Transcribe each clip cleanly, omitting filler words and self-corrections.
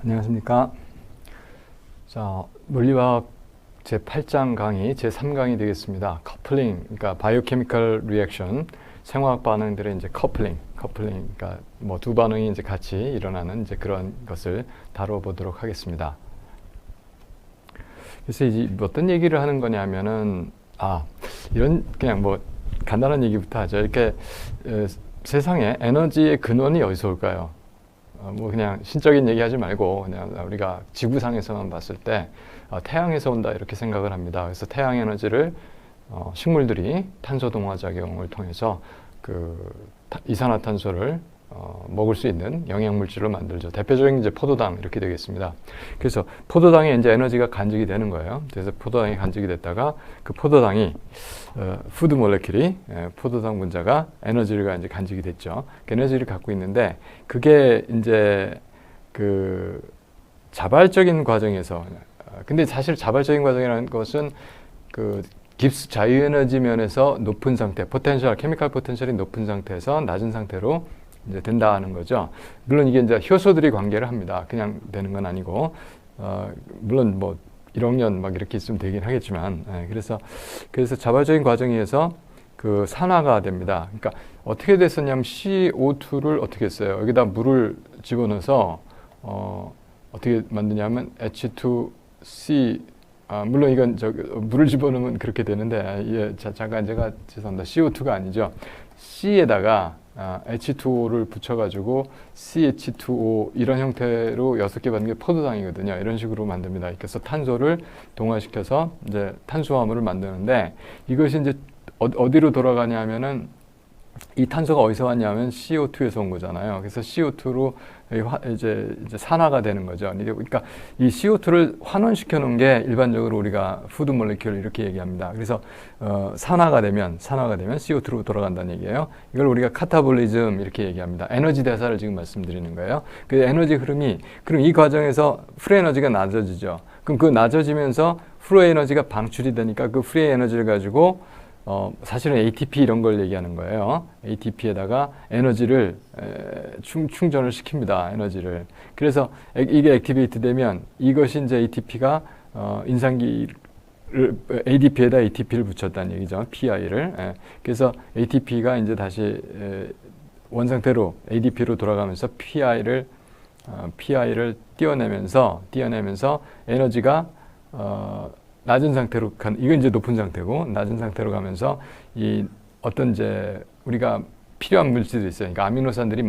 안녕하십니까. 자, 물리화학 제8장 강의, 제3강이 되겠습니다. 커플링, 그러니까 바이오케미컬 리액션, 생화학 반응들의 이제 커플링, 그러니까 뭐 두 반응이 이제 같이 일어나는 이제 그런 것을 다뤄보도록 하겠습니다. 그래서 이제 어떤 얘기를 하는 거냐면은, 이런 그냥 뭐 간단한 얘기부터 하죠. 이렇게 세상에 에너지의 근원이 어디서 올까요? 뭐 그냥 신적인 얘기하지 말고 그냥 우리가 지구상에서만 봤을 때 태양에서 온다 이렇게 생각을 합니다. 그래서 태양 에너지를 식물들이 탄소 동화 작용을 통해서 이산화탄소를 먹을 수 있는 영양 물질로 만들죠. 대표적인 이제 포도당 이렇게 되겠습니다. 그래서 포도당에 이제 에너지가 간직이 되는 거예요. 그래서 포도당이 간직이 됐다가 그 포도당이 푸드 몰레큘이 포도당 분자가 에너지가 이제 간직이 됐죠. 그 에너지를 갖고 있는데 그게 이제 그 자발적인 과정에서 근데 사실 자발적인 과정이라는 것은 그 깁스 자유에너지 면에서 높은 상태, 케미컬 포텐셜이 높은 상태에서 낮은 상태로 이제 된다는 거죠. 물론 이게 이제 효소들이 관계를 합니다. 그냥 되는 건 아니고, 물론 뭐 1억 년 막 이렇게 있으면 되긴 하겠지만, 그래서 자발적인 과정에 의해서 그 산화가 됩니다. 그러니까 어떻게 됐었냐면 CO2를 어떻게 했어요? 여기다 물을 집어넣어서, 어떻게 만드냐면 H2C, 물론 이건 물을 집어넣으면 그렇게 되는데, 잠깐 제가 죄송합니다. CO2가 아니죠. C에다가 H2O를 붙여가지고 CH2O 이런 형태로 6개 받는 게 포도당이거든요. 이런 식으로 만듭니다. 그래서 탄소를 동화시켜서 이제 탄수화물을 만드는데 이것이 이제 어디로 돌아가냐면은 이 탄소가 어디서 왔냐면 CO2에서 온 거잖아요. 그래서 CO2로 이제 산화가 되는 거죠. 그러니까 이 CO2를 환원시켜 놓은 게 일반적으로 우리가 푸드 몰레큘 이렇게 얘기합니다. 그래서 산화가 되면 CO2로 돌아간다는 얘기예요. 이걸 우리가 카타볼리즘 이렇게 얘기합니다. 에너지 대사를 지금 말씀드리는 거예요. 그 에너지 흐름이 그럼 이 과정에서 프리 에너지가 낮아지죠. 그럼 그 낮아지면서 프리 에너지가 방출이 되니까 그 프리 에너지를 가지고 사실은 ATP 이런 걸 얘기하는 거예요. ATP에다가 에너지를 충전을 시킵니다. 에너지를. 그래서 이게 액티베이트 되면 이것이 이제 ATP가 ADP에다 ATP를 붙였다는 얘기죠. PI를. 그래서 ATP가 이제 다시 원상태로 ADP로 돌아가면서 PI를 띄어내면서 에너지가 낮은 상태로 이건 이제 높은 상태고 낮은 상태로 가면서 이 어떤 이제 우리가 필요한 물질도 있어요. 그러니까 아미노산들이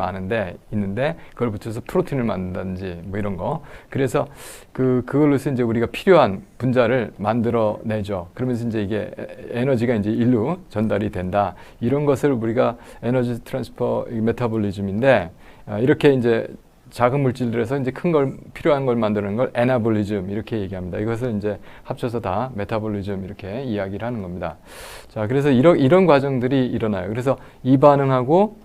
있는데 그걸 붙여서 프로틴을 만든다든지 뭐 이런 거. 그래서 그걸로서 이제 우리가 필요한 분자를 만들어내죠. 그러면서 이제 이게 에너지가 이제 일로 전달이 된다. 이런 것을 우리가 에너지 트랜스퍼 메타볼리즘인데 이렇게 이제 작은 물질들에서 이제 필요한 걸 만드는 걸 에나볼리즘 이렇게 얘기합니다. 이것을 이제 합쳐서 다 메타볼리즘 이렇게 이야기를 하는 겁니다. 자, 그래서 이런 과정들이 일어나요. 그래서 이 반응하고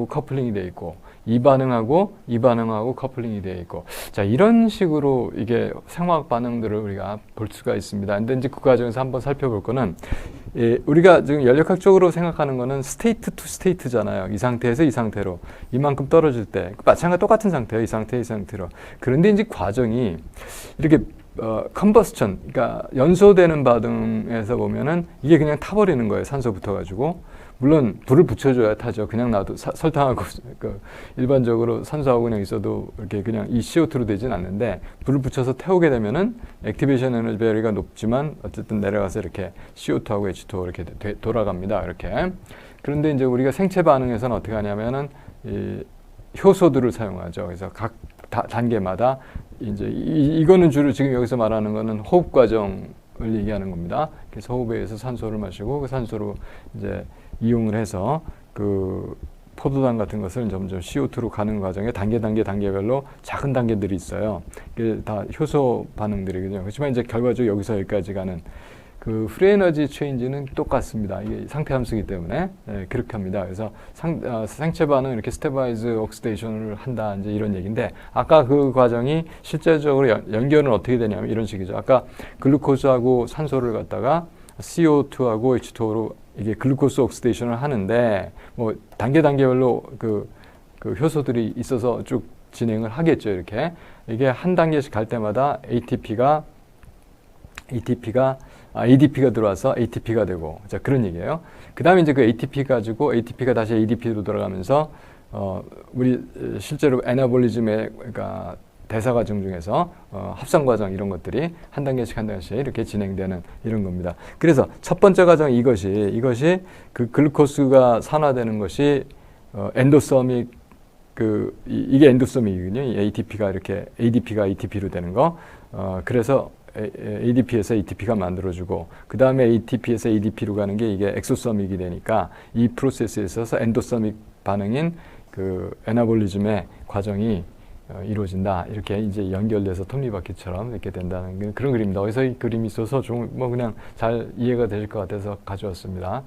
커플링이 되어 있고, 이 반응하고 커플링이 되어 있고, 자, 이런 식으로 이게 생화학 반응들을 우리가 볼 수가 있습니다. 근데 이제 그 과정에서 한번 살펴볼 거는, 우리가 지금 연력학적으로 생각하는 거는 스테이트 투 스테이트잖아요. 이 상태에서 이 상태로. 이만큼 떨어질 때. 마찬가지로 똑같은 상태예요. 이 상태로. 그런데 이제 과정이 이렇게 컨버스천, 그러니까 연소되는 반응에서 보면은 이게 그냥 타버리는 거예요. 산소 붙어가지고. 물론 불을 붙여줘야 타죠. 그냥 놔도 설탕하고 일반적으로 산소하고 그냥 있어도 이렇게 그냥 이 CO2로 되진 않는데 불을 붙여서 태우게 되면은 액티베이션 에너지 배열이가 높지만 어쨌든 내려가서 이렇게 CO2하고 H2O 이렇게 돌아갑니다. 이렇게. 그런데 이제 우리가 생체 반응에서는 어떻게 하냐면은 이 효소들을 사용하죠. 그래서 각 단계마다 이제 이거는 주로 지금 여기서 말하는 거는 호흡 과정을 얘기하는 겁니다. 그래서 호흡에 의해서 산소를 마시고 그 산소로 이제 이용을 해서 그 포도당 같은 것을 점점 CO2로 가는 과정에 단계별로 작은 단계들이 있어요. 그게 다 효소 반응들이거든요. 그렇지만 이제 결과적으로 여기서 여기까지 가는 그 프리 에너지 체인지는 똑같습니다. 이게 상태 함수이기 때문에 그렇게 합니다. 그래서 생체 반응 이렇게 스테바이즈 옥시데이션을 한다 이제 이런 얘기인데 아까 그 과정이 실제적으로 연결은 어떻게 되냐면 이런 식이죠. 아까 글루코스하고 산소를 갖다가 CO2하고 H2O로 이게 글루코스 옥시데이션을 하는데 뭐 단계별로 그 효소들이 있어서 쭉 진행을 하겠죠. 이렇게 이게 한 단계씩 갈 때마다 ADP가 들어와서 ATP가 되고, 자, 그런 얘기예요. 그 다음에 이제 그 ATP 가지고 ATP가 다시 ADP로 돌아가면서 우리 실제로 애나볼리즘의 그러니까 대사 과정 중에서 합성 과정 이런 것들이 한 단계씩 이렇게 진행되는 이런 겁니다. 그래서 첫 번째 과정 이것이 그 글루코스가 산화되는 것이 엔도소믹 이게 엔도소믹이군요. 이 ATP가 이렇게 ADP가 ATP로 되는 거. 그래서 ADP에서 ATP가 만들어주고 그 다음에 ATP에서 ADP로 가는 게 이게 엑소소믹이 되니까 이 프로세스에 있어서 엔도소믹 반응인 그 에나볼리즘의 과정이 이루어진다. 이렇게 이제 연결돼서 톱니바퀴처럼 이렇게 된다는 그런 그림입니다. 어디서 이 그림이 있어서 좀 뭐 그냥 잘 이해가 되실 것 같아서 가져왔습니다.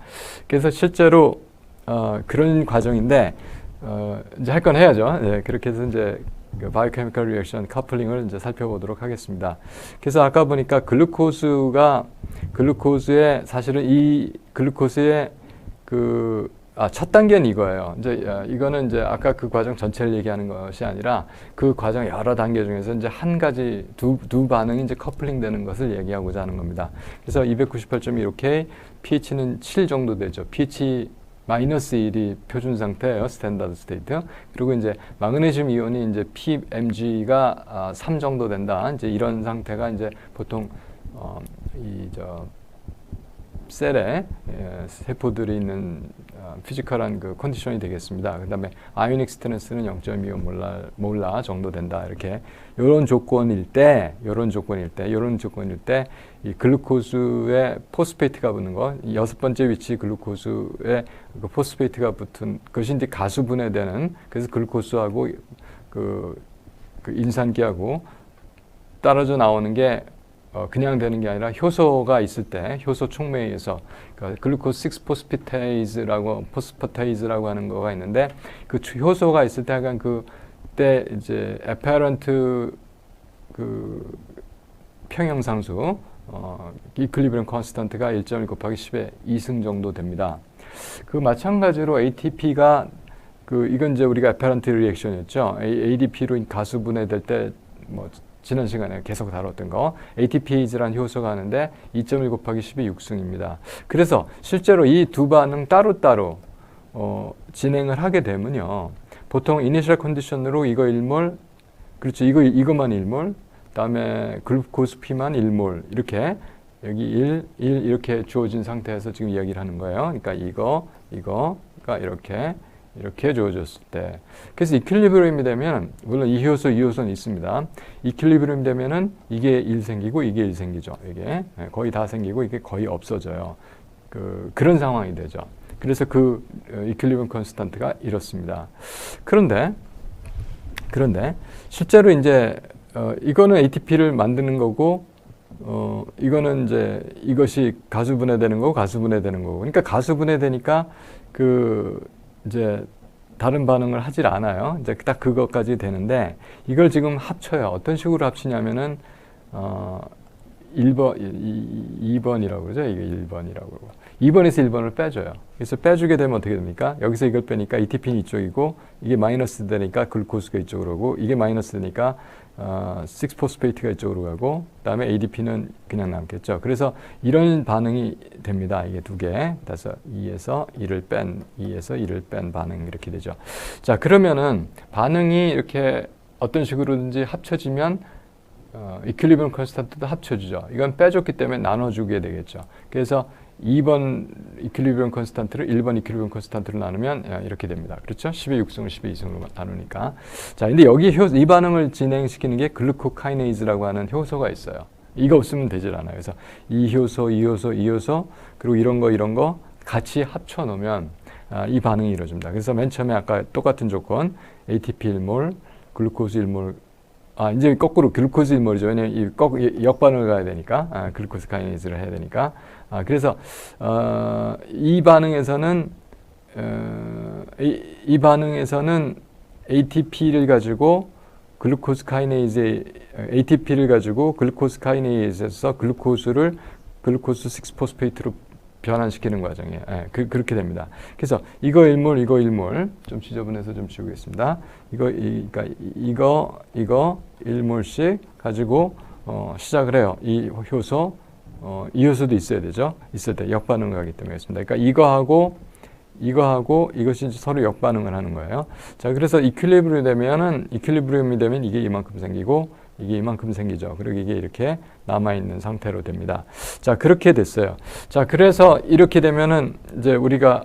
그래서 실제로 그런 과정인데 이제 할 건 해야죠. 네, 그렇게 해서 이제 그 바이오케미컬 리액션 커플링을 이제 살펴보도록 하겠습니다. 그래서 아까 보니까 글루코스의 사실은 이 글루코스의 첫 단계는 이거예요. 이제 이거는 이제 아까 그 과정 전체를 얘기하는 것이 아니라 그 과정 여러 단계 중에서 이제 한 가지 두 반응이 이제 커플링 되는 것을 얘기하고자 하는 겁니다. 그래서 298.15K, pH는 7 정도 되죠. pH -1이 표준 상태예요. 스탠다드 스테이트. 그리고 이제 마그네슘 이온이 이제 PMG가 3 정도 된다. 이제 이런 상태가 이제 보통 셀에 세포들이 있는 피지컬한 그 컨디션이 되겠습니다. 그 다음에 아이오닉 스트레스는 0.25 몰라 정도 된다. 이렇게 요런 조건일 때 이 글루코스에 포스페이트가 붙는 거, 6번째 위치 글루코스에 그 포스페이트가 붙은 것이 이제 가수 분해되는, 그래서 글루코스하고 그 인산기하고 떨어져 나오는 게 그냥 되는 게 아니라 효소가 있을 때 효소 촉매에 의해서 그러니까 글루코스 6포스파테이즈라고 하는 거가 있는데 그 효소가 있을 때 약간 그때 이제 apparent 그 평형상수 이퀄리브리엄 컨스턴트가 1.1 곱하기 10의 2승 정도 됩니다. 그 마찬가지로 ATP가 이건 이제 우리가 apparent 리액션이었죠. ADP로 가수 분해될 때 뭐 지난 시간에 계속 다뤘던 거 ATPase라는 효소가 하는데 2.1 곱하기 10의 6승입니다. 그래서 실제로 이 두 반응 따로따로 진행을 하게 되면요. 보통 이니셜 컨디션으로 이거 1몰, 그렇죠. 이거만 1몰, 그다음에 글루코스 P만 1몰 이렇게 여기 1 이렇게 주어진 상태에서 지금 이야기를 하는 거예요. 그러니까 이거가 이렇게 주어졌을 때. 그래서 이퀄리브리엄이 되면, 물론 이 효소는 있습니다. 이퀄리브리엄이 되면은 이게 1 생기고 이게 1 생기죠. 이게 거의 다 생기고 이게 거의 없어져요. 그런 상황이 되죠. 그래서 이퀄리브리엄 컨스턴트가 이렇습니다. 그런데 실제로 이제 이거는 ATP를 만드는 거고 이거는 이제 이것이 가수분해되는 거고 가수분해되는 거고. 그러니까 가수분해되니까 이제 다른 반응을 하질 않아요. 이제 딱 그것까지 되는데 이걸 지금 합쳐요. 어떤 식으로 합치냐면은 2번이라고 그러죠. 이게 1번이라고 그러고 2번에서 1번을 빼줘요. 그래서 빼주게 되면 어떻게 됩니까? 여기서 이걸 빼니까 ATP는 이쪽이고 이게 마이너스 되니까 글루코스가 이쪽으로 가고 이게 마이너스 되니까 6포스페이트가 이쪽으로 가고 그다음에 ADP는 그냥 남겠죠. 그래서 이런 반응이 됩니다. 이게 두 개. 그래서 2에서 1을 뺀 반응 이렇게 되죠. 자, 그러면은 반응이 이렇게 어떤 식으로든지 합쳐지면 이퀄리브리엄 컨스턴트도 합쳐주죠. 이건 빼줬기 때문에 나눠주게 되겠죠. 그래서 2번 이퀄리브리엄 컨스턴트를 1번 이퀄리브리엄 컨스턴트로 나누면 이렇게 됩니다. 그렇죠? 10의 6승을 10의 2승으로 나누니까. 자, 근데 여기 이 반응을 진행시키는 게 글루코카이네이즈라고 하는 효소가 있어요. 이거 없으면 되질 않아요. 그래서 이 효소, 그리고 이런 거 같이 합쳐 놓으면 이 반응이 이루어집니다. 그래서 맨 처음에 아까 똑같은 조건 ATP 1몰, 글루코스 1몰, 이제 거꾸로 글루코스 1몰이죠. 왜냐면 역반응을 가야 되니까, 글루코스 카이네이즈를 해야 되니까. 그래서, 이 반응에서는 ATP를 가지고 글루코스 카이네이즈에서 글루코스 6포스페이트로 변환시키는 과정이에요. 예, 그렇게 됩니다. 그래서 이거 일몰 좀 지저분해서 좀 지우겠습니다. 그러니까 이거 일몰씩 가지고 시작을 해요. 이 효소, 이 효소도 있어야 되죠. 있을 때 역반응을 하기 때문에 그렇습니다. 그러니까 이거하고 이것이 서로 역반응을 하는 거예요. 자, 그래서 이퀄리브리움이 되면 이게 이만큼 생기고 이게 이만큼 생기죠. 그리고 이게 이렇게 남아있는 상태로 됩니다. 자, 그렇게 됐어요. 자, 그래서 이렇게 되면은 이제 우리가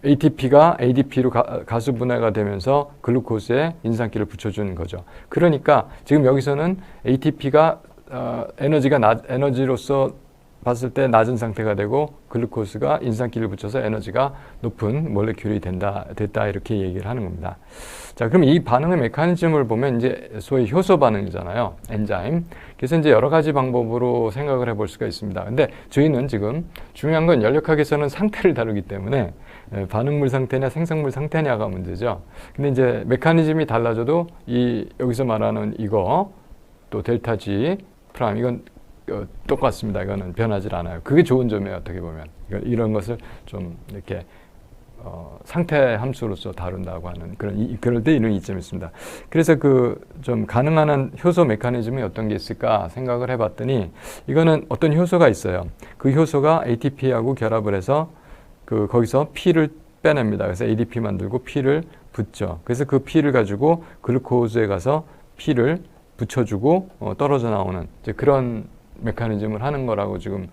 ATP가 ADP로 가수 분해가 되면서 글루코스에 인산기를 붙여주는 거죠. 그러니까 지금 여기서는 ATP가 에너지로서 봤을 때 낮은 상태가 되고 글루코스가 인산기를 붙여서 에너지가 높은 몰레큘이 됐다 이렇게 얘기를 하는 겁니다. 자, 그럼 이 반응의 메커니즘을 보면 이제 소위 효소 반응이잖아요. 엔자임. 그래서 이제 여러 가지 방법으로 생각을 해볼 수가 있습니다. 근데 저희는 지금 중요한 건 연력학에서는 상태를 다루기 때문에 반응물 상태냐 생성물 상태냐가 문제죠. 근데 이제 메커니즘이 달라져도 여기서 말하는 이거 또 델타 G 프라임 이건 똑같습니다. 이거는 변하지 않아요. 그게 좋은 점이에요. 어떻게 보면 이런 것을 좀 이렇게 상태 함수로서 다룬다고 하는 그럴 때 이런 이점이 있습니다. 그래서 좀 가능한 한 효소 메커니즘이 어떤 게 있을까 생각을 해봤더니 이거는 어떤 효소가 있어요. 그 효소가 ATP하고 결합을 해서 거기서 P를 빼냅니다. 그래서 ADP 만들고 P를 붙죠. 그래서 그 P를 가지고 글루코즈에 가서 P를 붙여주고 떨어져 나오는 이제 그런 메커니즘을 하는 거라고 지금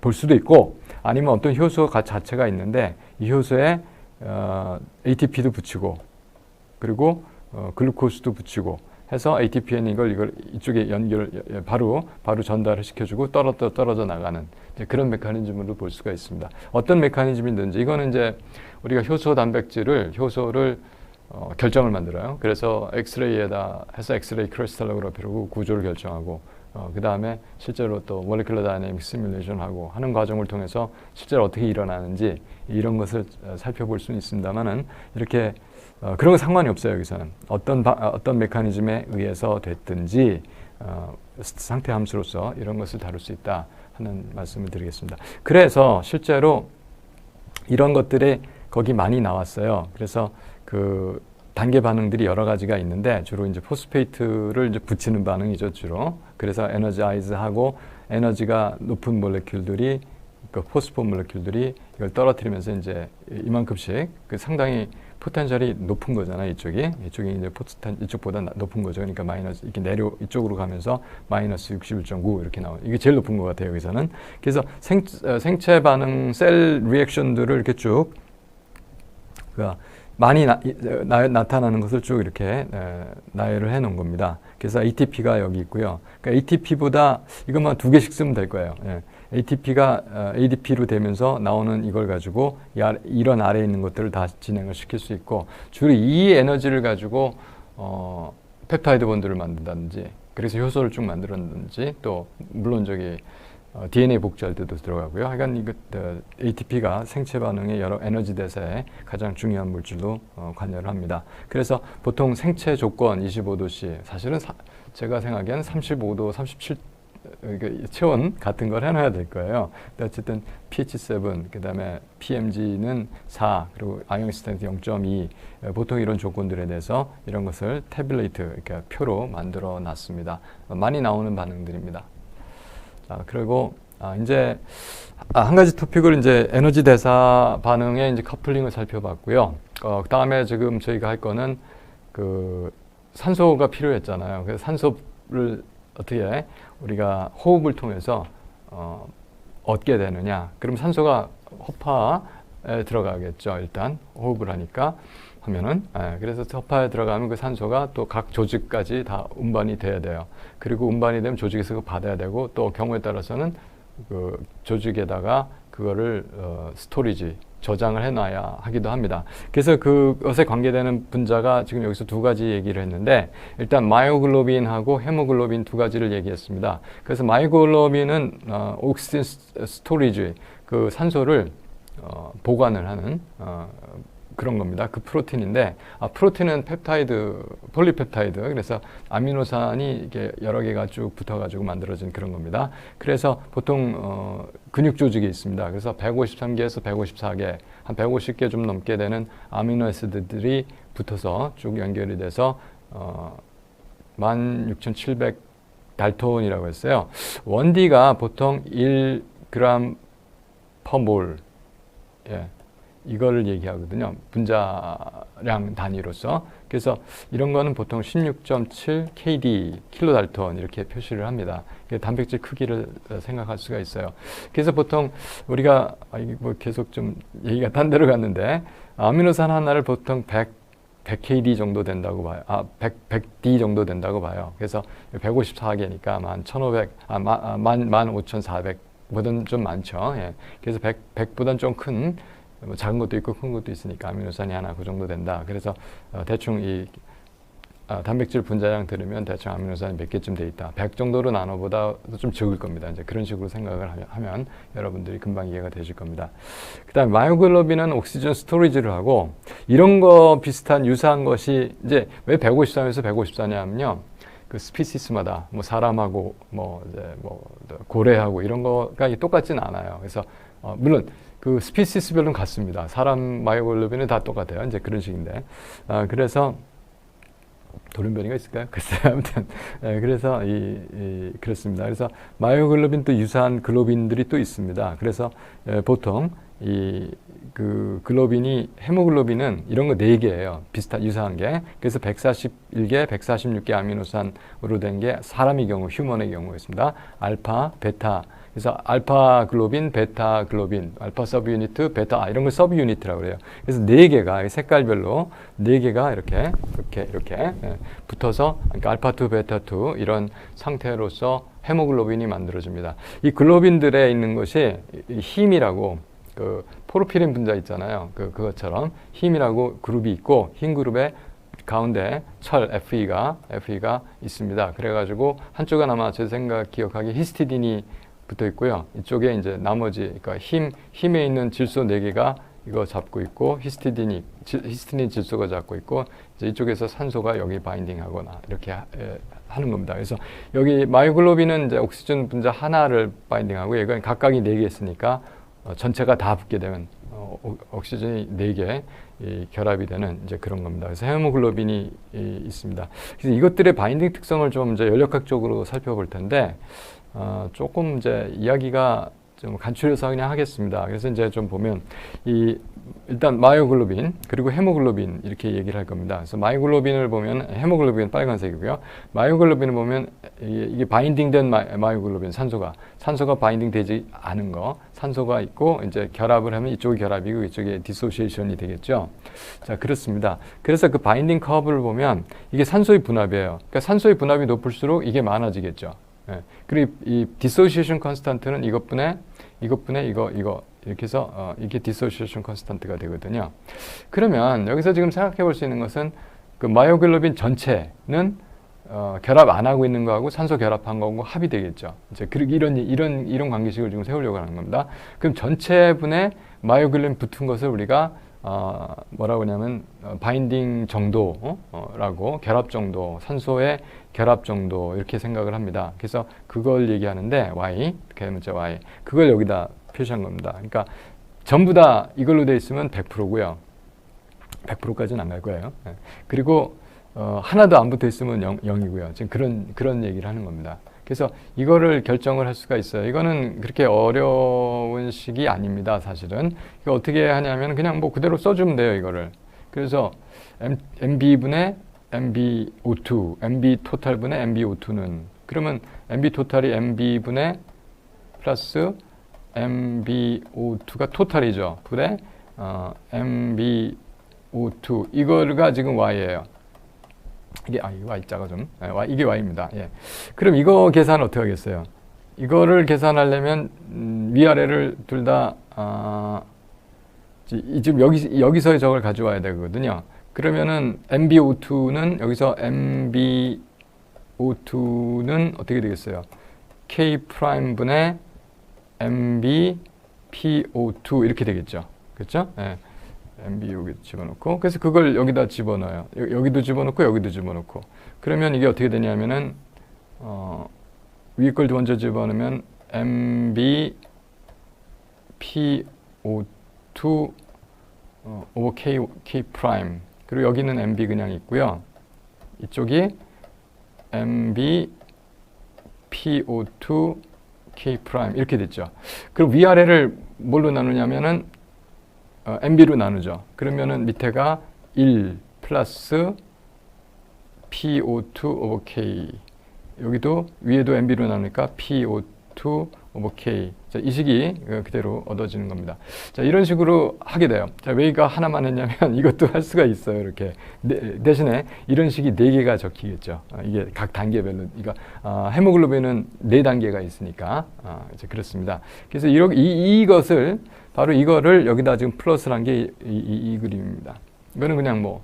볼 수도 있고, 아니면 어떤 효소 자체가 있는데 이 효소에 ATP도 붙이고 그리고 글루코스도 붙이고 해서 ATP는 이걸 이쪽에 바로 전달을 시켜주고 떨어져 나가는 이제 그런 메커니즘으로 볼 수가 있습니다. 어떤 메커니즘이든지 이거는 이제 우리가 효소를 결정을 만들어요. 그래서 엑스레이에다 해서 엑스레이 크리스탈로그래피로 구조를 결정하고 그 다음에 실제로 또 몰레큘러 다이내믹 시뮬레이션하고 하는 과정을 통해서 실제로 어떻게 일어나는지 이런 것을 살펴볼 수는 있습니다만은 이렇게 그런 건 상관이 없어요. 여기서는 어떤 메커니즘에 의해서 됐든지 상태 함수로서 이런 것을 다룰 수 있다 하는 말씀을 드리겠습니다. 그래서 실제로 이런 것들이 거기 많이 나왔어요. 그래서 단계 반응들이 여러 가지가 있는데 주로 이제 포스페이트를 이제 붙이는 반응이죠, 주로. 그래서 에너자이즈하고 에너지가 높은 몰레큘들이 포스포 몰레큘들이 이걸 떨어뜨리면서 이제 이만큼씩 상당히 포텐셜이 높은 거잖아요, 이쪽이 이제 이쪽보다 높은 거죠. 그러니까 마이너스 이렇게 이쪽으로 가면서 마이너스 61.9 이렇게 나오는 이게 제일 높은 것 같아요, 여기서는. 그래서 생체 반응 셀 리액션들을 이렇게 쭉 많이 나타나는 것을 쭉 이렇게 나열을 해 놓은 겁니다. 그래서 ATP가 여기 있고요. 그러니까 ATP보다 이것만 2개씩 쓰면 될 거예요. ATP가 ADP로 되면서 나오는 이걸 가지고 이런 아래에 있는 것들을 다 진행을 시킬 수 있고, 주로 이 에너지를 가지고 펩타이드 본드를 만든다든지, 그래서 효소를 쭉 만들었는지, 또 물론 DNA 복제할 때도 들어가고요. 하여간 ATP가 생체 반응의 여러 에너지 대사에 가장 중요한 물질로 관여를 합니다. 그래서 보통 생체 조건 25도씨, 사실은 제가 생각에는 35도, 37 체온 같은 걸 해놔야 될 거예요. 근데 어쨌든 pH7, 그 다음에 PMG는 4, 그리고 아이온 스트렝스 0.2, 보통 이런 조건들에 대해서 이런 것을 태블레이트, 그러니까 표로 만들어 놨습니다. 많이 나오는 반응들입니다. 그리고 이제 한 가지 토픽을 이제 에너지 대사 반응의 이제 커플링을 살펴봤고요. 그 다음에 지금 저희가 할 거는 산소가 필요했잖아요. 그래서 산소를 어떻게 우리가 호흡을 통해서 얻게 되느냐. 그럼 산소가 허파에 들어가겠죠. 일단 호흡을 하면은 그래서 허파에 들어가면 그 산소가 또 각 조직까지 다 운반이 돼야 돼요. 그리고 운반이 되면 조직에서 그거 받아야 되고, 또 경우에 따라서는 조직에다가 그거를 스토리지 저장을 해놔야 하기도 합니다. 그래서 그것에 관계되는 분자가 지금 여기서 2가지 얘기를 했는데, 일단 마이오글로빈하고 헤모글로빈 2가지를 얘기했습니다. 그래서 마이오글로빈은 옥시진 스토리지, 산소를 보관을 하는 그런 겁니다. 그 프로틴인데, 프로틴은 펩타이드, 폴리펩타이드. 그래서 아미노산이 이게 여러 개가 쭉 붙어가지고 만들어진 그런 겁니다. 그래서 보통 근육 조직에 있습니다. 그래서 153개에서 154개, 한 150개 좀 넘게 되는 아미노애시드들이 붙어서 쭉 연결이 돼서 16,700 달톤이라고 했어요. 1D가 보통 1g per mol. 예. 이거를 얘기하거든요. 분자량 단위로서. 그래서 이런 거는 보통 16.7 KD, 킬로달톤 이렇게 표시를 합니다. 단백질 크기를 생각할 수가 있어요. 그래서 보통 우리가 뭐 계속 좀 얘기가 딴 데로 갔는데 아미노산 하나를 보통 100KD 정도 된다고 봐요. 100D 정도 된다고 봐요. 그래서 154개니까 15,400보다는 좀 많죠. 예. 그래서 100보다는 좀 큰, 뭐 작은 것도 있고 큰 것도 있으니까 아미노산이 하나 그 정도 된다. 그래서 대충 이 단백질 분자량 들으면 대충 아미노산이 몇 개쯤 돼 있다. 100 정도로 나눠보다 좀 적을 겁니다. 이제 그런 식으로 생각을 하면 여러분들이 금방 이해가 되실 겁니다. 그 다음에 마이오글로빈은 옥시전 스토리지를 하고 이런 거 비슷한 유사한 것이 이제 왜 153에서 154냐 하면요. 그 스피시스마다 뭐 사람하고 뭐 이제 뭐 고래하고 이런 거가 똑같진 않아요. 그래서 물론 그 스피시스별로는 같습니다. 사람 마이오글로빈은 다 똑같아요. 이제 그런 식인데 그래서 돌연변이가 있을까요? 글쎄요. 아무튼 그래서 그렇습니다. 그래서 마이오글로빈도 유사한 글로빈들이 또 있습니다. 그래서 보통 그 글로빈이 헤모글로빈은 이런 거 4개예요. 유사한 게. 그래서 141개, 146개 아미노산으로 된 게 사람의 경우, 휴먼의 경우였습니다. 알파, 베타. 그래서 알파 글로빈, 베타 글로빈, 알파 서브 유니트, 베타 이런 걸 서브 유니트라고 그래요. 그래서 4개가 색깔별로 4개가 이렇게 붙어서 그러니까 알파 2, 베타 2 이런 상태로서 헤모글로빈이 만들어집니다. 이 글로빈들에 있는 것이 힘이라고 그 포르피린 분자 있잖아요. 그것처럼 힘이라고 그룹이 있고 흰 그룹에 가운데 철 FE가 있습니다. 그래가지고 한쪽은 아마 제 생각 기억하기 히스티딘이 붙어 있고요. 이쪽에 이제 나머지 그러니까 힘에 있는 질소 4개가 이거 잡고 있고 히스티딘 질소가 잡고 있고 이제 이쪽에서 산소가 여기 바인딩하거나 이렇게 하는 겁니다. 그래서 여기 마이오글로빈은 이제 옥시전 분자 하나를 바인딩하고 얘가 각각이 4개 있으니까 전체가 다 붙게 되면 옥시전이 4개 결합이 되는 이제 그런 겁니다. 그래서 헤모글로빈이 있습니다. 그래서 이것들의 바인딩 특성을 좀 이제 연력학적으로 살펴볼 텐데 조금 이제 이야기가 좀 간추려서 그냥 하겠습니다. 그래서 이제 좀 보면 일단 마이오글로빈 그리고 헤모글로빈 이렇게 얘기를 할 겁니다. 그래서 마이오글로빈을 보면 헤모글로빈은 빨간색이고요. 마이오글로빈을 보면 이게 바인딩된 마이오글로빈 산소가 바인딩되지 않은 거 산소가 있고 이제 결합을 하면 이쪽이 결합이고 이쪽에 디소시에이션이 되겠죠. 자 그렇습니다. 그래서 그 바인딩 커브를 보면 이게 산소의 분압이에요. 그러니까 산소의 분압이 높을수록 이게 많아지겠죠. 예. 그리고 이 디소시에이션 컨스탄트는 이것분의 이거 이렇게 해서 이게 디소시에이션 컨스탄트가 되거든요. 그러면 여기서 지금 생각해 볼 수 있는 것은 그 마이오글로빈 전체는 결합 안 하고 있는 거하고 산소 결합한 거하고 합이 되겠죠. 이제 이런 관계식을 지금 세우려고 하는 겁니다. 그럼 전체분의 마이오글로빈 붙은 것을 우리가 뭐라고 하냐면 바인딩 정도라고 결합 정도, 산소의 결합 정도 이렇게 생각을 합니다. 그래서 그걸 얘기하는데 Y, K문자 Y 그걸 여기다 표시한 겁니다. 그러니까 전부 다 이걸로 돼 있으면 100%고요. 100%까지는 안 갈 거예요. 그리고 하나도 안 붙어 있으면 0이고요. 지금 그런 얘기를 하는 겁니다. 그래서 이거를 결정을 할 수가 있어요. 이거는 그렇게 어려운 식이 아닙니다. 사실은. 이거 어떻게 하냐면 그냥 뭐 그대로 써주면 돼요. 이거를. 그래서 MB분의 MbO2, MB 토탈분의 MbO2는 그러면 MB 토탈이 MB분의 플러스 MbO2가 토탈이죠. 분의 MbO2 이거가 지금 Y예요. 이게 Y자가 좀 이게 Y입니다. 예. 그럼 이거 계산 어떻게 하겠어요? 이거를 계산하려면 위아래를 둘 다 지금 여기서의 적을 가져와야 되거든요. 그러면은 MbO2는 여기서 MbO2는 어떻게 되겠어요? K 프라임분의 MbPO2 이렇게 되겠죠. 그렇죠? 예. MB 여기 집어넣고, 그래서 그걸 여기다 집어넣어요. 여기도 집어넣고 여기도 집어넣고. 그러면 이게 어떻게 되냐면은 위에 걸 먼저 집어넣으면 MB PO2 over K 프라임. 그리고 여기는 MB 그냥 있고요. 이쪽이 MB PO2 K 프라임 이렇게 됐죠. 그리고 위아래를 뭘로 나누냐면은 MB로 나누죠. 그러면은 밑에가 1 플러스 PO2 over K. 여기도 위에도 MB로 나누니까 PO2 over K. 자, 이 식이 그대로 얻어지는 겁니다. 자, 이런 식으로 하게 돼요. 자, 왜 이거 하나만 했냐면 이것도 할 수가 있어요. 이렇게. 대신에 이런 식이 4개가 적히겠죠. 이게 각 단계별로. 그러니까 헤모글로빈은 4단계가 있으니까 이제 그렇습니다. 그래서 이것을 바로 이거를 여기다 지금 플러스를 한 게 이 그림입니다. 이거는 그냥 뭐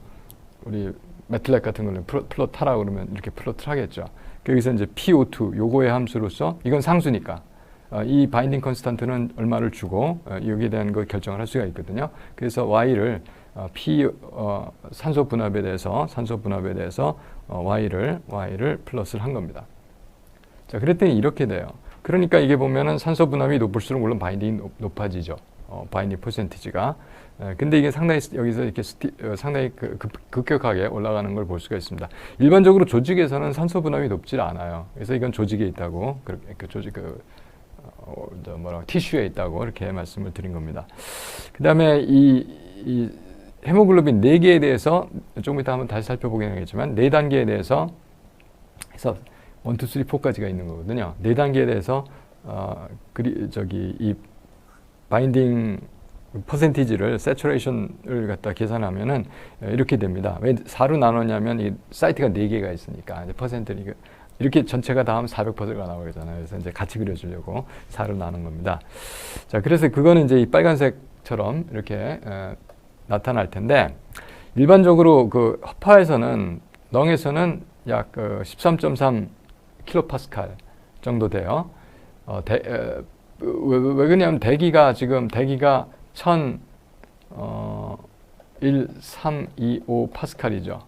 우리 매틀렉 같은 거는 플롯하라고 그러면 이렇게 플롯을 하겠죠. 여기서 이제 PO2 요거의 함수로서 이건 상수니까 이 바인딩 컨스탄트는 얼마를 주고 여기에 대한 걸 결정을 할 수가 있거든요. 그래서 Y를 산소 분압에 대해서 Y를 플러스를 한 겁니다. 자, 그랬더니 이렇게 돼요. 그러니까 이게 보면은 산소 분압이 높을수록 물론 바인딩이 높아지죠. 바인딩 퍼센티지가. 근데 이게 상당히 여기서 이렇게 상당히 급격하게 올라가는 걸 볼 수가 있습니다. 일반적으로 조직에서는 산소 분압이 높지 않아요. 그래서 이건 조직에 있다고, 티슈에 있다고 이렇게 말씀을 드린 겁니다. 그 다음에 이 헤모글로빈 4개에 대해서 조금 이따 한번 다시 살펴보긴 하겠지만 4단계에 대해서 해서 1, 2, 3, 4까지가 있는 거거든요. 4단계에 대해서 이 바인딩 퍼센티지를 세츄레이션을 갖다 계산하면은 이렇게 됩니다. 왜 4로 나눴냐면 이 사이트가 4개가 있으니까 이제 퍼센트를 이렇게 전체가 다 하면 400%가 나오잖아요. 그래서 이제 같이 그려주려고 4로 나눈 겁니다. 자, 그래서 그거는 이제 이 빨간색처럼 이렇게 나타날 텐데 일반적으로 그 허파에서는 렁에서는 약 13.3 킬로파스칼 정도 돼요. 왜 그러냐면 대기가 1325 파스칼이죠.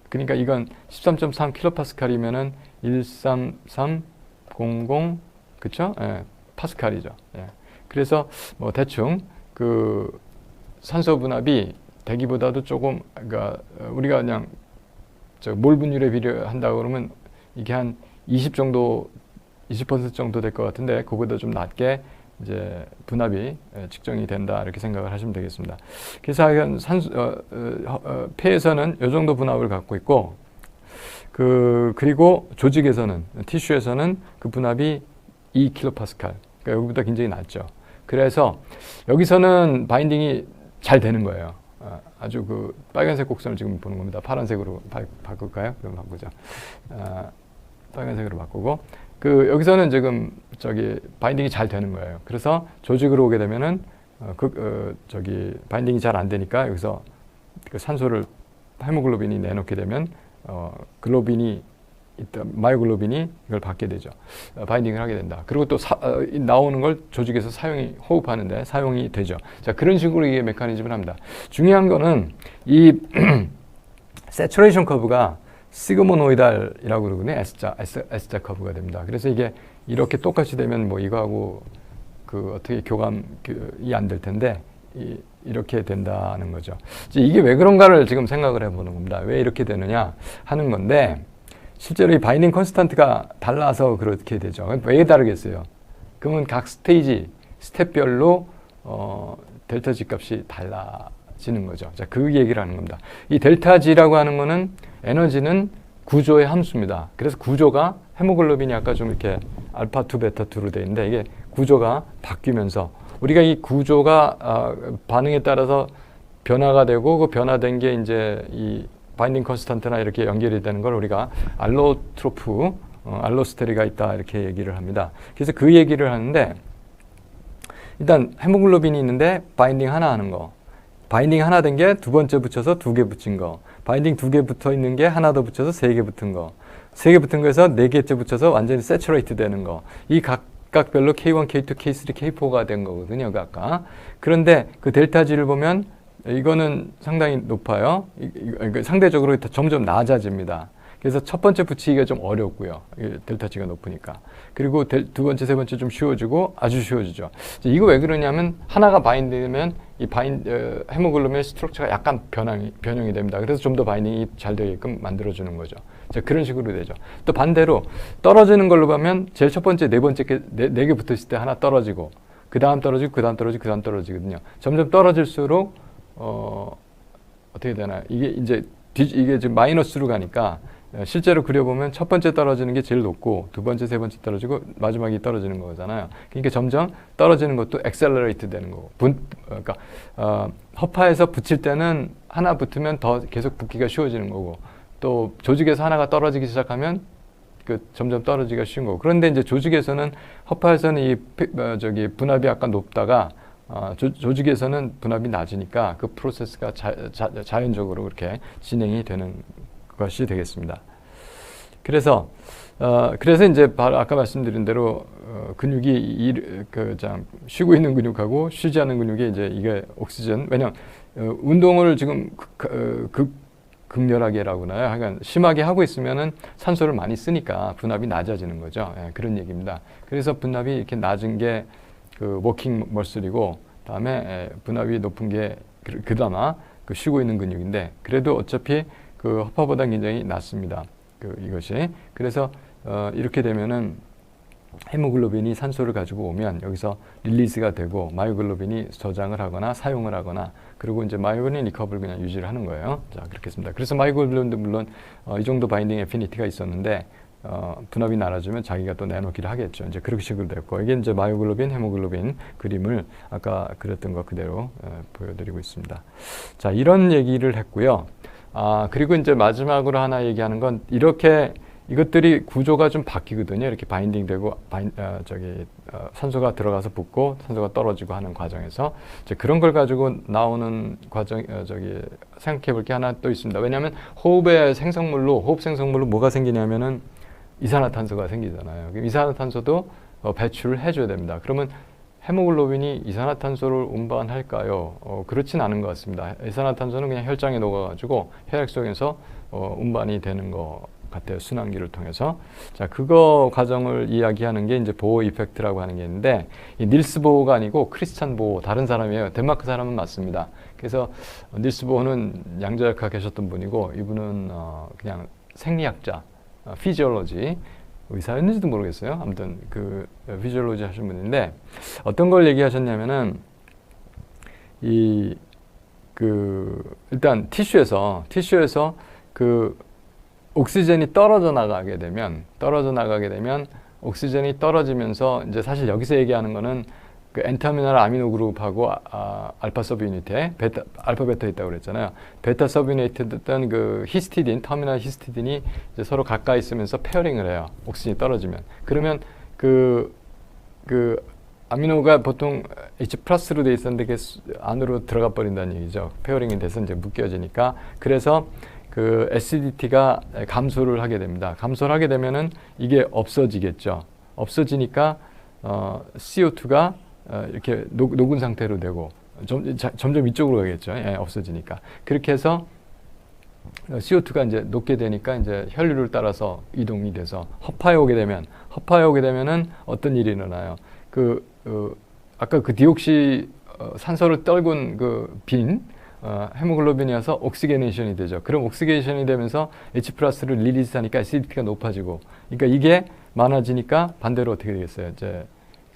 그러니까 이건 13.3 킬로파스칼이면은 13300 그쵸? 예, 파스칼이죠. 예. 그래서 뭐 대충 그 산소 분압이 대기보다도 조금 그러니까 우리가 그냥 몰 분율에 비례한다고 그러면 이게 한 20% 정도 될 것 같은데 그보다 좀 낮게 이제 분압이 측정이 된다 이렇게 생각을 하시면 되겠습니다. 그래서 폐에서는 이 정도 분압을 갖고 있고 그리고 조직에서는 티슈에서는 그 분압이 2kPa 그러니까 여기보다 굉장히 낮죠. 그래서 여기서는 바인딩이 잘 되는 거예요. 아주 그 빨간색 곡선을 지금 보는 겁니다. 파란색으로 바꿀까요? 그럼 바꾸죠. 빨간색으로 바꾸고 여기서는 지금 바인딩이 잘 되는 거예요. 그래서 조직으로 오게 되면은 바인딩이 잘 안 되니까 여기서 그 산소를 헤모글로빈이 내놓게 되면 글로빈이 마이오글로빈이 이걸 받게 되죠. 바인딩을 하게 된다. 그리고 또 나오는 걸 조직에서 호흡하는데 사용이 되죠. 자, 그런 식으로 이게 메커니즘을 합니다. 중요한 거는 이 세츄레이션 커브가 시그모노이달이라고 그러거든요. S자 커브가 됩니다. 그래서 이게 이렇게 똑같이 되면 뭐 이거하고 어떻게 교감이 안 될 텐데 이렇게 된다는 거죠. 이게 왜 그런가를 지금 생각을 해보는 겁니다. 왜 이렇게 되느냐 하는 건데 실제로 이 바인딩 컨스탄트가 달라서 그렇게 되죠. 왜 다르겠어요? 그러면 각 스텝별로 델타 G 값이 달라지는 거죠. 자, 그 얘기를 하는 겁니다. 이 델타 G라고 하는 거는 에너지는 구조의 함수입니다. 그래서 구조가 헤모글로빈이 아까 좀 이렇게 알파2, 베타2로 되어 있는데 이게 구조가 바뀌면서 우리가 이 구조가 반응에 따라서 변화가 되고 그 변화된 게 이제 이 바인딩 컨스탄트나 이렇게 연결이 되는 걸 우리가 알로트로프, 알로스테리가 있다 이렇게 얘기를 합니다. 그래서 그 얘기를 하는데 일단 헤모글로빈이 있는데 바인딩 하나 하는 거, 바인딩 하나 된 게 두 번째 붙여서 2개 붙인 거, 바인딩 2개 붙어 있는 게 하나 더 붙여서 3개 붙은 거, 3개 붙은 거에서 4개째 붙여서 완전히 세츄레이트 되는 거, 이 각별로 K1, K2, K3, K4가 된 거거든요. 아까. 그런데 그 델타 G를 보면 이거는 상당히 높아요. 그러니까 상대적으로 점점 낮아집니다. 그래서 첫 번째 붙이기가 좀 어렵고요. 델타치가 높으니까. 그리고 두 번째, 세 번째 좀 쉬워지고 아주 쉬워지죠. 이거 왜 그러냐면 하나가 바인드되면 이 헤모글로빈의 스트럭처가 약간 변형이 됩니다. 그래서 좀 더 바인딩이 잘 되게끔 만들어주는 거죠. 자, 그런 식으로 되죠. 또 반대로 떨어지는 걸로 보면 제일 첫 번째, 네 번째 네 개 붙었을 때 하나 떨어지고 그 다음 떨어지고 그 다음 떨어지고 그 다음 떨어지거든요. 점점 떨어질수록 어떻게 되나요? 이게 지금 마이너스로 가니까 실제로 그려보면 첫 번째 떨어지는 게 제일 높고 두 번째, 세 번째 떨어지고 마지막이 떨어지는 거잖아요. 그러니까 점점 떨어지는 것도 엑셀러레이트 되는 거고 그러니까 허파에서 붙일 때는 하나 붙으면 더 계속 붙기가 쉬워지는 거고 또 조직에서 하나가 떨어지기 시작하면 점점 떨어지기가 쉬운 거고 그런데 이제 조직에서는 허파에서는 이 분압이 약간 높다가 조직에서는 분압이 낮으니까 그 프로세스가 자연적으로 그렇게 진행이 되는 것이 되겠습니다. 그래서 이제 바로 아까 말씀드린 대로 근육이 쉬고 있는 근육하고 쉬지 않는 근육이 이제 이게 옥시전 왜냐면 운동을 지금 극렬하게라고 하나요? 하여간 심하게 하고 있으면은 산소를 많이 쓰니까 분압이 낮아지는 거죠. 예, 그런 얘기입니다. 그래서 분압이 이렇게 낮은 게 워킹 머슬이고 다음에 분압이 높은 게 그나마 쉬고 있는 근육인데 그래도 어차피 허파보다 굉장히 낮습니다. 이것이. 그래서 이렇게 되면은 헤모글로빈이 산소를 가지고 오면 여기서 릴리즈가 되고 마이오글로빈이 저장을 하거나 사용을 하거나 그리고 이제 마이오글로빈 리커버를 그냥 유지를 하는 거예요. 자, 그렇게 했습니다. 그래서 마이오글로빈도 물론 이 정도 바인딩 애피니티가 있었는데 분압이 낮아지면 자기가 또 내놓기를 하겠죠. 이제 그렇게 식으로 됐고 이게 이제 마이오글로빈, 헤모글로빈 그림을 아까 그렸던 것 그대로 보여드리고 있습니다. 자, 이런 얘기를 했고요. 그리고 이제 마지막으로 하나 얘기하는 건 이것들이 구조가 좀 바뀌거든요. 이렇게 바인딩 되고 산소가 들어가서 붙고 산소가 떨어지고 하는 과정에서 이제 그런 걸 가지고 나오는 과정 생각해 볼 게 하나 또 있습니다. 왜냐하면 호흡 생성물로 뭐가 생기냐면은 이산화탄소가 생기잖아요. 이산화탄소도 배출을 해줘야 됩니다. 그러면 헤모글로빈이 이산화탄소를 운반할까요? 그렇진 않은 것 같습니다. 이산화탄소는 그냥 혈장에 녹아가지고 혈액 속에서 운반이 되는 것 같아요. 순환기를 통해서. 자, 그거 과정을 이야기하는 게 이제 보어 이펙트라고 하는 게 있는데 이 닐스 보어가 아니고 크리스찬 보어 다른 사람이에요. 덴마크 사람은 맞습니다. 그래서 닐스 보어는 양자역학 계셨던 분이고 이분은 그냥 생리학자, 피지올로지 의사였는지도 모르겠어요. 아무튼 피지올로지 하신 분인데 어떤 걸 얘기하셨냐면은 일단 티슈에서 옥시젠이 떨어져 나가게 되면 옥시젠이 떨어지면서 이제 사실 여기서 얘기하는 거는 엔터미널 아미노 그룹하고 알파 서브 유닛에 알파 베타 있다고 그랬잖아요. 베타 서브 유닛했던 히스티딘, 터미널 히스티딘이 이제 서로 가까이 있으면서 페어링을 해요. 옥시젠이 떨어지면. 그러면 아미노가 보통 H 플러스로 돼 있었는데 그게 안으로 들어가 버린다는 얘기죠. 페어링이 돼서 이제 묶여지니까. 그래서 acidity가 감소를 하게 됩니다. 감소를 하게 되면은 이게 없어지겠죠. 없어지니까 CO2가 이렇게 녹은 상태로 되고 점점 이쪽으로 가겠죠. 예, 없어지니까. 그렇게 해서 CO2가 이제 녹게 되니까 이제 혈류를 따라서 이동이 돼서 허파에 오게 되면은 어떤 일이 일어나요? 아까 디옥시 산소를 떨군 빈 헤모글로빈이어서 옥시게네이션이 되죠. 그럼 옥시게이션이 되면서 H 플러스를 릴리즈하니까 acidity가 높아지고, 그러니까 이게 많아지니까 반대로 어떻게 되겠어요? 이제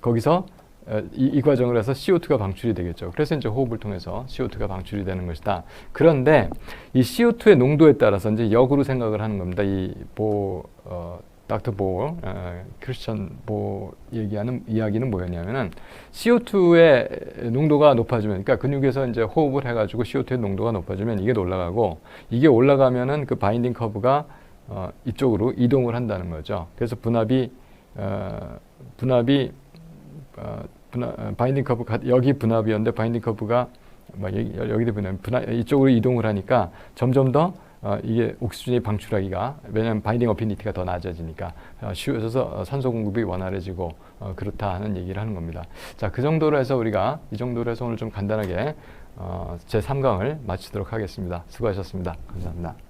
거기서 이 과정을 해서 CO2가 방출이 되겠죠. 그래서 이제 호흡을 통해서 CO2가 방출이 되는 것이다. 그런데 이 CO2의 농도에 따라서 이제 역으로 생각을 하는 겁니다. 닥터 보, 크리스천 보 얘기하는 이야기는 뭐였냐면은 CO2의 농도가 높아지면, 그러니까 근육에서 이제 호흡을 해가지고 CO2의 농도가 높아지면 이게 올라가고, 이게 올라가면은 그 바인딩 커브가 이쪽으로 이동을 한다는 거죠. 그래서 바인딩 커브 여기 분압이었는데 바인딩 커브가 여기도 이쪽으로 이동을 하니까 점점 더 이게 옥시전이 방출하기가, 왜냐하면 바인딩 어피니티가 더 낮아지니까 쉬워져서 산소 공급이 원활해지고 그렇다 하는 얘기를 하는 겁니다. 자, 이 정도로 해서 오늘 좀 간단하게 제 3강을 마치도록 하겠습니다. 수고하셨습니다. 감사합니다.